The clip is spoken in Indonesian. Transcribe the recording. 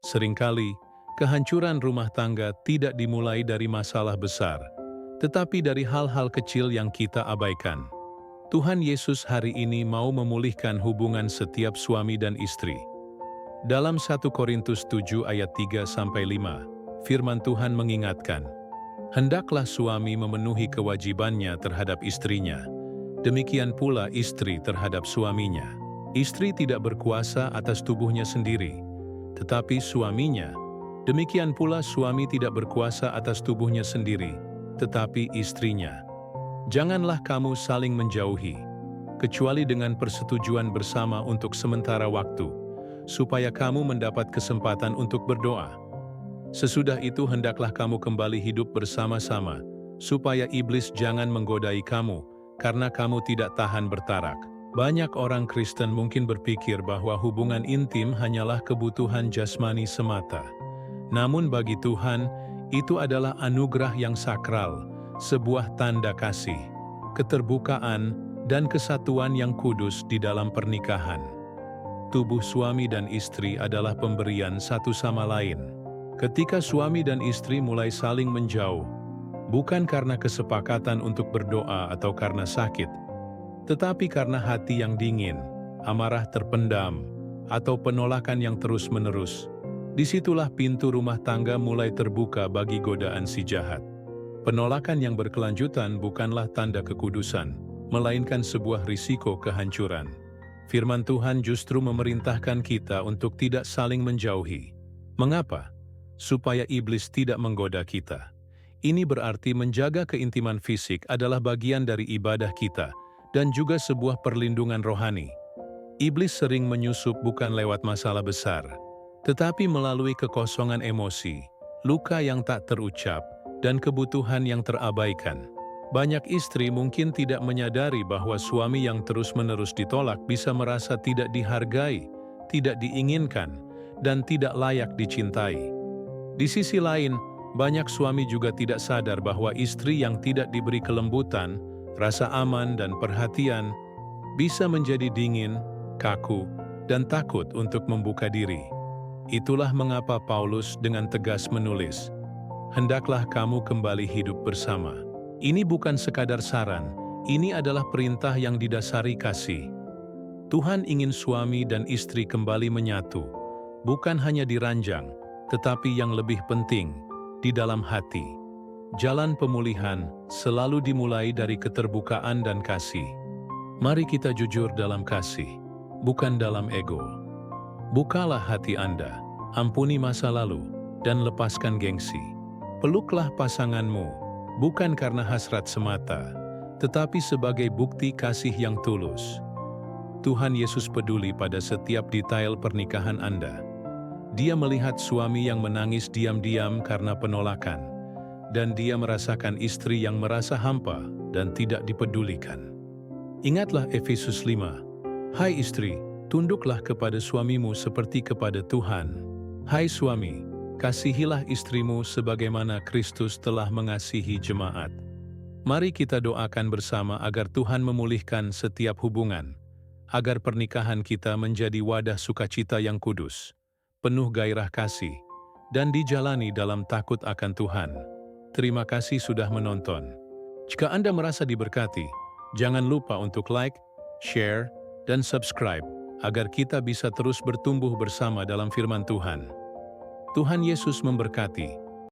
Seringkali, kehancuran rumah tangga tidak dimulai dari masalah besar, tetapi dari hal-hal kecil yang kita abaikan. Tuhan Yesus hari ini mau memulihkan hubungan setiap suami dan istri. Dalam 1 Korintus 7 ayat 3-5, firman Tuhan mengingatkan, "Hendaklah suami memenuhi kewajibannya terhadap istrinya, demikian pula istri terhadap suaminya. Istri tidak berkuasa atas tubuhnya sendiri, tetapi suaminya. Demikian pula suami tidak berkuasa atas tubuhnya sendiri, tetapi istrinya. Janganlah kamu saling menjauhi, kecuali dengan persetujuan bersama untuk sementara waktu, supaya kamu mendapat kesempatan untuk berdoa. Sesudah itu hendaklah kamu kembali hidup bersama-sama, supaya iblis jangan menggodai kamu, karena kamu tidak tahan bertarak." Banyak orang Kristen mungkin berpikir bahwa hubungan intim hanyalah kebutuhan jasmani semata. Namun bagi Tuhan, itu adalah anugerah yang sakral, sebuah tanda kasih, keterbukaan, dan kesatuan yang kudus di dalam pernikahan. Tubuh suami dan istri adalah pemberian satu sama lain. Ketika suami dan istri mulai saling menjauh, bukan karena kesepakatan untuk berdoa atau karena sakit, tetapi karena hati yang dingin, amarah terpendam, atau penolakan yang terus-menerus, disitulah pintu rumah tangga mulai terbuka bagi godaan si jahat. Penolakan yang berkelanjutan bukanlah tanda kekudusan, melainkan sebuah risiko kehancuran. Firman Tuhan justru memerintahkan kita untuk tidak saling menjauhi. Mengapa? Supaya iblis tidak menggoda kita. Ini berarti menjaga keintiman fisik adalah bagian dari ibadah kita, dan juga sebuah perlindungan rohani. Iblis sering menyusup bukan lewat masalah besar, tetapi melalui kekosongan emosi, luka yang tak terucap, dan kebutuhan yang terabaikan. Banyak istri mungkin tidak menyadari bahwa suami yang terus-menerus ditolak bisa merasa tidak dihargai, tidak diinginkan, dan tidak layak dicintai. Di sisi lain, banyak suami juga tidak sadar bahwa istri yang tidak diberi kelembutan, rasa aman dan perhatian, bisa menjadi dingin, kaku, dan takut untuk membuka diri. Itulah mengapa Paulus dengan tegas menulis, "Hendaklah kamu kembali hidup bersama." Ini bukan sekadar saran, ini adalah perintah yang didasari kasih. Tuhan ingin suami dan istri kembali menyatu, bukan hanya di ranjang, tetapi yang lebih penting, di dalam hati. Jalan pemulihan selalu dimulai dari keterbukaan dan kasih. Mari kita jujur dalam kasih, bukan dalam ego. Bukalah hati Anda, ampuni masa lalu, dan lepaskan gengsi. Peluklah pasanganmu, bukan karena hasrat semata, tetapi sebagai bukti kasih yang tulus. Tuhan Yesus peduli pada setiap detail pernikahan Anda. Dia melihat suami yang menangis diam-diam karena penolakan, dan dia merasakan istri yang merasa hampa dan tidak dipedulikan. Ingatlah Efesus 5, "Hai istri, tunduklah kepada suamimu seperti kepada Tuhan. Hai suami, kasihilah istrimu sebagaimana Kristus telah mengasihi jemaat." Mari kita doakan bersama agar Tuhan memulihkan setiap hubungan, agar pernikahan kita menjadi wadah sukacita yang kudus, penuh gairah kasih, dan dijalani dalam takut akan Tuhan. Terima kasih sudah menonton. Jika Anda merasa diberkati, jangan lupa untuk like, share, dan subscribe, agar kita bisa terus bertumbuh bersama dalam firman Tuhan. Tuhan Yesus memberkati.